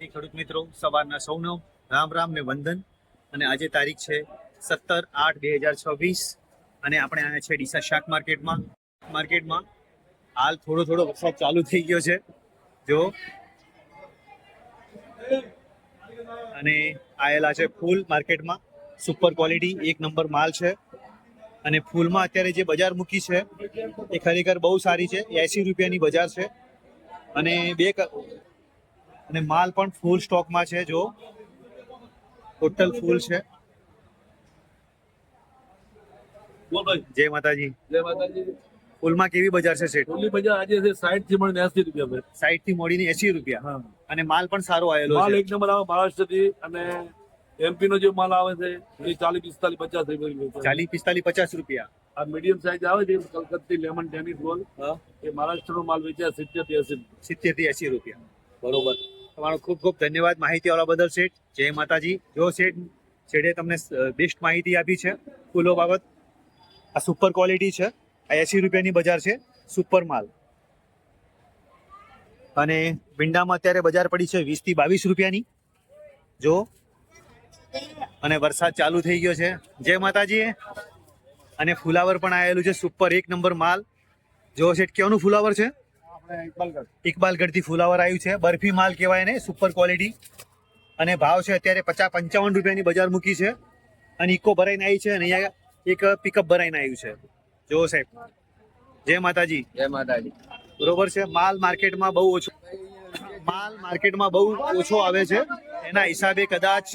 વિદ્યાર્થી ખેડૂત મિત્રો સવારના સૌનો રામ રામ ને વંદન. અને આજે તારીખ છે 17/8/2026 અને આપણે આવ્યા છે ડીસા શાક માર્કેટમાં હાલ થોડો વરસાદ ચાલુ થઈ ગયો છે જો. અને આયેલા છે ફૂલ માર્કેટમાં. સુપર ક્વોલિટી એક નંબર માલ છે. અને ફૂલમાં અત્યારે જે બજાર મૂકી છે એ ખરેખર બહુ સારી છે. 80 રૂપિયાની બજાર છે. અને માલ પણ ફૂલ સ્ટોકમાં છે જો. ટોટલ ફૂલ છે. જય માતાજી. જય માતાજી. ફૂલમાં કેવી બજાર છે શેઠ? ફૂલની બજાર આજે છે 60 થી મળીને 80 રૂપિયા ભાઈ. 60 થી મોડીને 80 રૂપિયા. હા. અને માલ પણ સારો આવેલો માલ છે. એક નંબર આવે મહારાષ્ટ્ર થી. અને એમપી નો જે માલ આવે છે એ 40, 45, 50 રૂપિયા. 40, 45, 50 રૂપિયા. આ મીડિયમ સાઈઝ આવે છે કલકત્તી લેમન ટેનિસ બોલ, એ મહારાષ્ટ્ર નો માલ વેચાય 70 થી 80. 70 થી 80 રૂપિયા. બરોબર. તમારો ખૂબ ખૂબ ધન્યવાદ માહિતી આપવા બદલ શેઠ. જય માતાજી. જો શેઠે તમને બેસ્ટ માહિતી આપી છે ફૂલો બાબત. આ સુપર ક્વોલિટી છે. આ 80 રૂપિયાની બજાર છે. સુપર માલ. અને ભીંડામાં અત્યારે બજાર પડી છે 20 થી 22 રૂપિયાની જો. અને વરસાદ ચાલુ થઈ ગયો છે. જય માતાજી. અને ફુલાવર પણ આવેલું છે સુપર એક નંબર માલ જો શેઠ. કેવાનું ફુલાવર છે? ઇકબાલગઢ થી ફુલાવર આવ્યું છે. બરફી માલ કહેવાય ને, સુપર ક્વોલિટી. અને ભાવ છે અત્યારે 50-55 રૂપિયાની બજાર મૂકી છે. અને ઇકો ભરાઈને આવી છે. અને અહીંયા એક પિકઅપ ભરાઈને આવ્યું છે જો સાહેબ. જય માતાજી. જય માતાજી. બરોબર છે. માલ માર્કેટમાં બહુ ઓછો આવે છે. એના હિસાબે કદાચ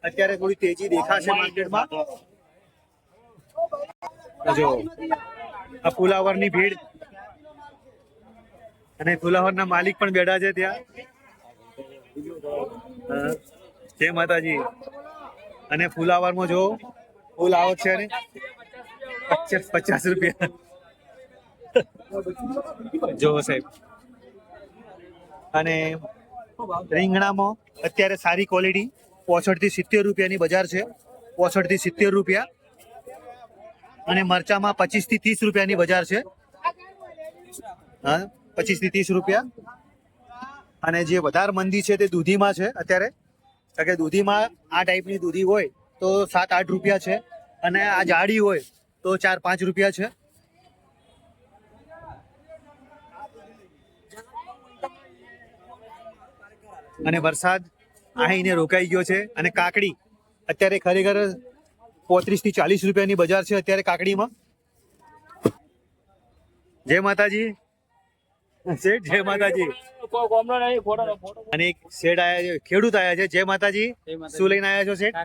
અત્યારે થોડી તેજી દેખાશે માર્કેટમાં. જો આ ફુલાવરની ભીડ. અને ફુલાવરના માલિક પણ બેઠા છે ત્યાં. જય માતાજી. અને ફુલાવરમાં જો ફૂલ આવક છે ને 50 રૂપિયા જો સાહેબ. અને રીંગણામાં અત્યારે સારી ક્વોલિટી 65 થી 70 રૂપિયાની બજાર છે. 65 થી 70 રૂપિયા. અને મરચામાં 25 થી 30 રૂપિયાની બજાર છે. હા, 25 થી 30 રૂપિયા. અને જે વધારે મંદી છે તે દૂધીમાં છે અત્યારે. કારણ કે દૂધીમાં આ ટાઈપની દૂધી હોય તો 7-8 રૂપિયા છે. અને આ જાડી હોય તો 4-5 રૂપિયા છે. અને વરસાદ આહીને રોકાઈ ગયો છે. અને કાકડી અત્યારે ખરેખર 35 થી 40 રૂપિયાની બજાર છે અત્યારે કાકડીમાં. જય માતાજી શેઠ. જય માતાજી. અને એક શેઠ આયા છે, ખેડૂત આયા છે. જય માતાજી. શું લઈને આયા છો શેઠ?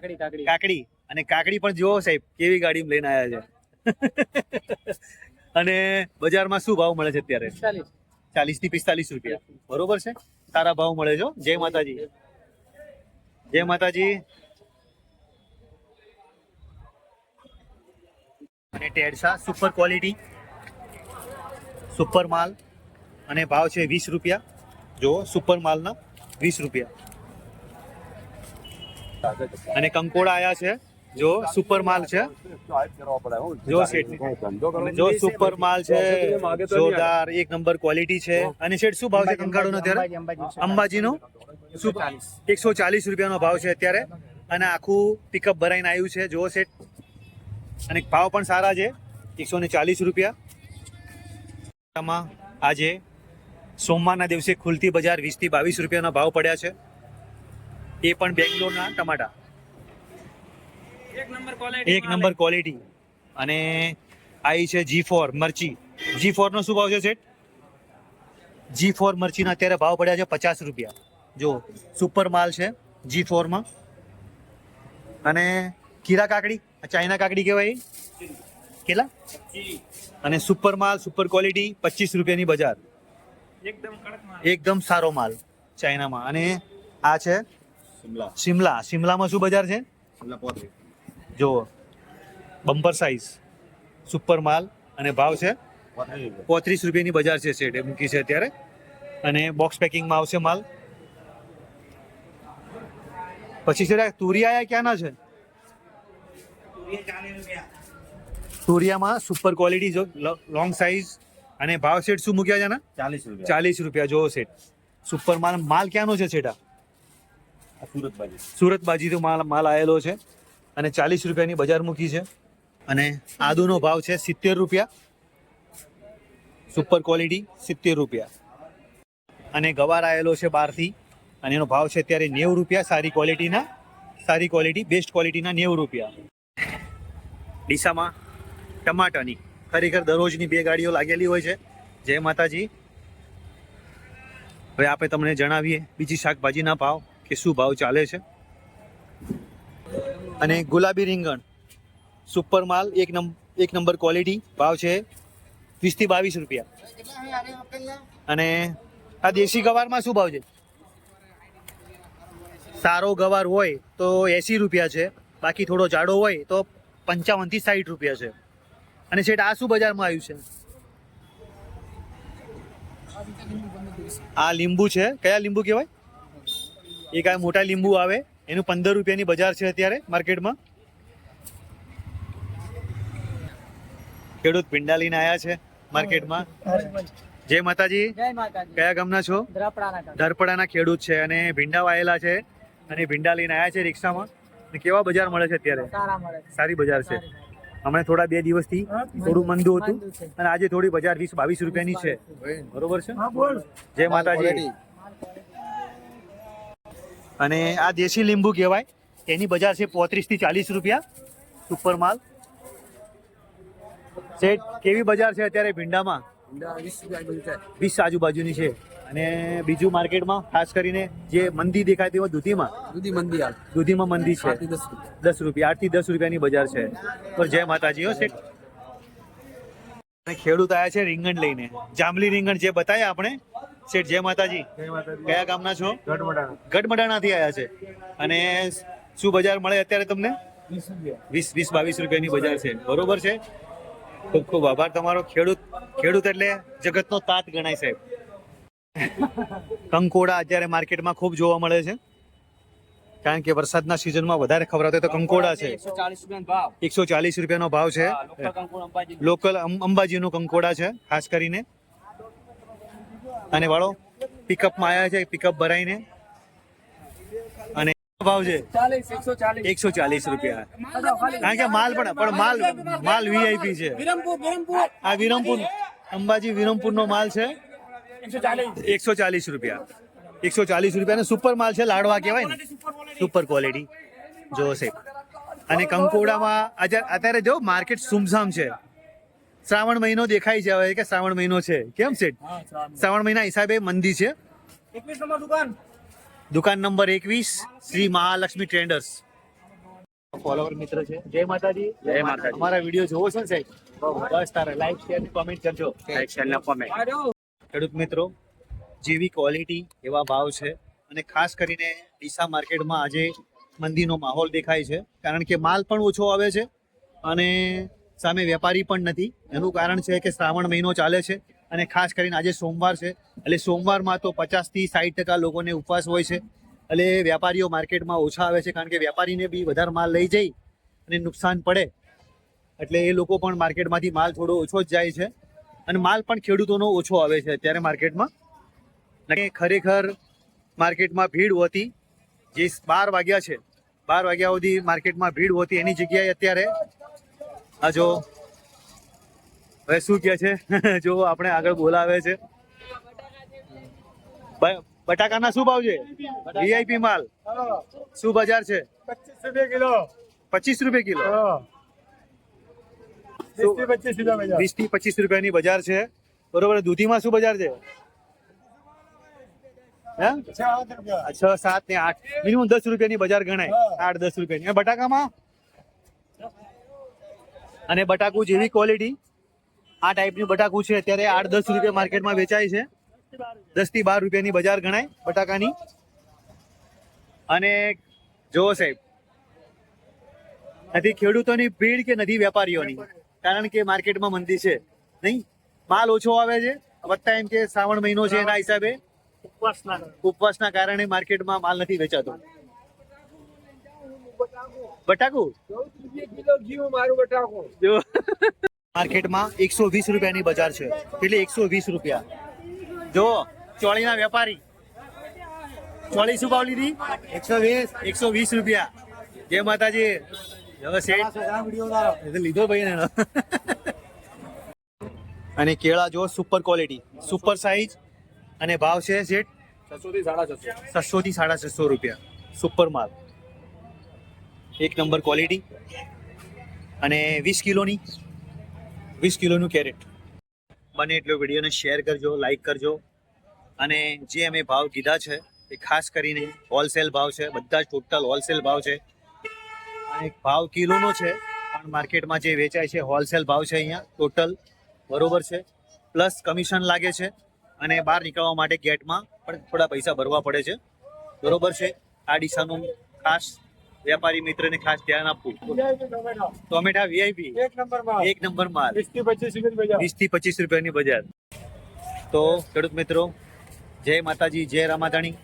કાકડી. અને કાકડી પણ જુઓ સાહેબ કેવી ગાડીમાં લઈને આયા છે. અને બજારમાં શું ભાવ મળે છે અત્યારે? 40 થી 45 રૂપિયા. બરોબર છે. સારા ભાવ મળે છે. જય માતાજી. જય માતાજી. અને ટેડસા સુપર ક્વોલિટી સુપર માલ. અને ભાવ છે 20 રૂપિયા જો. સુપર માલના 20 રૂપિયા. અને કંકોડા આયા છે જો. સુપર માલ છે જો શેઠ. જો સુપર માલ છે જોરદાર એક નંબર ક્વોલિટી છે. અને શેઠ શું ભાવ છે કંકાળોનો અત્યારે? અંબાજીનો 140 રૂપિયાનો ભાવ છે અત્યારે. અને આખું પિકઅપ ભરાઈને આવ્યું છે જો શેઠ. અને ભાવ પણ સારા છે 140 રૂપિયા. આજે સોમવારના દિવસે ખુલતી બજાર 20 થી 22 રૂપિયાના ભાવ પડ્યા છે. એ પણ બેંગ્લોરના ટમાટા એક નંબર ક્વોલિટી. અને આવી છે G4 મરચી. G4 નો શું ભાવ છે સેઠ? G4 મરચીના અત્યારે ભાવ પડ્યા છે 50 રૂપિયા જો. સુપર માલ છે G4 માં. અને કીરા કાકડી, ચાઇના કાકડી કહેવાય કેટલા? અને સુપર માલ સુપર ક્વોલિટી 25 રૂપિયાની બજાર. એકદમ સારો માલ ચાઇનામાં. અને આ છે શિમલામાં શું બજાર છે જો. બમ્પર સાઈઝ સુપર માલ. અને ભાવ છે 35 રૂપિયાની બજાર છે શેઠ એ મૂકી છે અત્યારે. અને બોક્સ પેકિંગમાં આવશે માલ. પછી છે તુરિયા ક્યાંના છે? તુરિયામાં સુપર ક્વોલિટી જો લોંગ સાઈઝ. અને ભાવ સેટ શું મૂક્યા છે ને? 40 રૂપિયા જો સેટ. સુપર માલ ક્યાંનો છે સેટા? સુરત બાજુથી માલ આવેલો છે અને 40 રૂપિયાની બજાર મૂકી છે. અને આદુનો ભાવ છે 70 રૂપિયા, સુપર ક્વોલિટી 70 રૂપિયા. અને ગવાર આવેલો છે બહારથી અને એનો ભાવ છે અત્યારે 90 રૂપિયા. સારી ક્વોલિટી બેસ્ટ ક્વોલિટીના 90 રૂપિયા. ડીસામાં ટમાટાની ખરેખર દરરોજની 2 ગાડીઓ લાગેલી હોય છે. જય માતાજી. હવે આપણે તમને જણાવીએ બીજી શાકભાજીના ભાવ કે શું ભાવ ચાલે છે. અને ગુલાબી રીંગણ સુપર માલ એક નંબર ક્વોલિટી, ભાવ છે 20 થી 22 રૂપિયા. અને આ દેશી ગવારમાં શું ભાવ છે? સારો ગવાર હોય તો 80 રૂપિયા છે, બાકી થોડો જાડો હોય તો 55 થી 60 રૂપિયા છે. અને શેઠ આ શું બજારમાં આવ્યું છે? આ લીંબુ છે. કયા લીંબુ કહેવાય? એક આ મોટા લીંબુ આવે એનું 15 રૂપિયાની બજાર છે અત્યારે માર્કેટમાં. ખેડૂત ભીંડા લઈને આવ્યા છે માર્કેટમાં. જય માતાજી. કયા ગામના છો? ધરપડાના ખેડૂત છે અને ભીંડા વાયેલા છે અને ભીંડા લઈને આવ્યા છે રિક્ષામાં. અને કેવા બજાર મળે છે અત્યારે? સારી બજાર છે. હમણાં થોડા 2 દિવસથી થોડું મંદું હતું અને આજે થોડી બજાર 20-22 રૂપિયાની છે. બરોબર છે. જય માતાજી. અને આ દેશી લીંબુ કહેવાય, એની બજાર છે 35 થી 40 રૂપિયા સુપર માલ. શેઠ કેવી બજાર છે અત્યારે ભીંડામાં? 20 આજુબાજુની છે. અને બીજું માર્કેટમાં ખાસ કરીને જે મંદી દેખાતી હોય દૂધીમાં મંદી છે 10 રૂપિયા, 8 થી 10 રૂપિયાની બજાર છે. તો જય માતાજી હો શેઠ. અને ખેડૂત આવ્યા છે રીંગણ લઈને, જાંબલી રીંગણ જે બતાવ્યા આપણે. શેઠ જય માતાજી. કયા ગામના છો? ગઢમડાણાથી આવ્યા છે. અને શું બજાર મળે અત્યારે તમને? 20-22 રૂપિયાની બજાર છે. બરોબર છે. ખૂબ ખૂબ આભાર તમારો. ખેડૂત એટલે જગતનો તાત ગણાય સાહેબ. કંકોડા અત્યારે માર્કેટમાં ખૂબ જોવા મળે છે, કારણ કે વરસાદના સિઝનમાં વધારે ખવડાવતા હોય તો કંકોડા છે. 140 રૂપિયાનો ભાવ છે. લોકલ અંબાજીનો કંકોડા છે ખાસ કરીને. અને વાળો પિકઅપમાં આવ્યા છે, પિકઅપ ભરાઈને. અને ભાવ છે 140 રૂપિયા. કારણ કે માલ માલ વીઆઈપી છે. આ વિરમપુર અંબાજી વિરમપુરનો માલ છે. 140 રૂપિયા. 140 રૂપિયાનો સુપર માલ છે. લાડવા કહેવાય ને, સુપર ક્વોલિટી. જો સાહેબ. અને કંકોડામાં અત્યારે જો માર્કેટ સુમસામ છે. શ્રાવણ મહિનો દેખાય છે હવે કે શ્રાવણ મહિનો છે. કેમ છે? શ્રાવણ મહિના હિસાબે મંદી છે. 21 નંબર દુકાન number 21 Shri Mahalakshmi traders. Follower મિત્ર છે. જય માતાજી. જય માતાજી. અમારા વિડીયો જોવો છો ને સાહેબ? બસ તારે લાઈક શેર કોમેન્ટ કરજો. ખેડૂત મિત્રો, જેવી ક્વોલિટી એવા ભાવ છે. અને ખાસ કરીને ડીસા માર્કેટમાં આજે મંદીનો માહોલ દેખાય છે, કારણ કે માલ પણ ઓછો આવે છે અને સામે વેપારી પણ નથી. એનું કારણ છે કે શ્રાવણ મહિનો ચાલે છે અને ખાસ કરીને આજે સોમવાર છે. એટલે સોમવારમાં તો 50 થી 60% લોકોને ઉપવાસ હોય છે. એટલે વેપારીઓ માર્કેટમાં ઓછા આવે છે, કારણ કે વેપારીને બી વધારે માલ લઈ જઈ અને નુકસાન પડે એટલે એ લોકો પણ માર્કેટમાંથી માલ થોડો ઓછો જ જાય છે. અને માલ પણ ખેડૂતોનો ઓછો આવે છે અત્યારે માર્કેટમાં. ખરેખર માર્કેટમાં ભીડ હોતી, જે 12 વાગ્યા છે, 12 વાગ્યા સુધી માર્કેટમાં ભીડ હોતી, એની જગ્યાએ અત્યારે આ જો હવે શું કહે છે જો આપણે આગળ બોલાવે છે. બટાકાના શું ભાવ છે? વીઆઈપી માલ શું બજાર છે? 25 રૂપિયા કિલો. 20 થી 25 રૂપિયાની બજાર છે. બરોબર. દૂધીમાં શું બજાર છે? 6, 7 ને 8, મિનિમમ 10 રૂપિયાની બજાર ગણાય. 8-10 રૂપિયાની. બટાકામાં અને બટાકું જેવી ક્વોલિટી, આ ટાઈપનું બટાકું છે અત્યારે 8-10 રૂપિયા માર્કેટમાં વેચાય છે. 10 થી 12 રૂપિયાની બજાર ગણાય બટાકાની. અને જો સાહેબ, નથી ખેડૂતોની ભીડ કે નથી વેપારીઓની, કારણ કે માર્કેટમાં મંદી છે નહીં, માલ ઓછો આવે છે. વધતા એમ કે શ્રાવણ મહિનો છે એના હિસાબે ઉપવાસના કારણે માર્કેટમાં માલ નથી વેચાતો. બટાકું માર્કેટમાં 120 રૂપિયાની બજાર છે. એટલે 120 રૂપિયા. જો ચોળીના વેપારી ચોળી શું ભાવ લીધી 120 રૂપિયા. જય માતાજી. હવે શેઠ એ તો લીધો ભાઈ ને. અને કેળા જો સુપર ક્વોલિટી, સુપર સાઈઝ, અને ભાવ છે શેઠ 600 થી 650. 600 થી 650 રૂપિયા. સુપર માલ, એક નંબર ક્વોલિટી. અને 20 કિલોનું કેરેટ. બને એટલો વિડીયોને શેર કરજો, લાઈક કરજો. અને જે અમે ભાવ કીધા છે એ ખાસ કરીને હોલસેલ ભાવ છે, બધા જ ટોટલ હોલસેલ ભાવ છે. અને ભાવ કિલોનો છે, પણ માર્કેટમાં જે વેચાય છે હોલસેલ ભાવ છે અહીંયા ટોટલ, બરોબર છે. પ્લસ કમિશન લાગે છે, અને બહાર નીકળવા માટે ગેટમાં પણ થોડા પૈસા ભરવા પડે છે, બરોબર છે. આ ડીસાનું ખાસ વેપારી મિત્રને ખાસ ધ્યાન આપવું. ટોમેટા વીઆઈપી એક નંબર માલ, 20 થી 25 રૂપિયાની બજાર. તો ખેડૂત મિત્રો, જય માતાજી, જય રામાધાણી.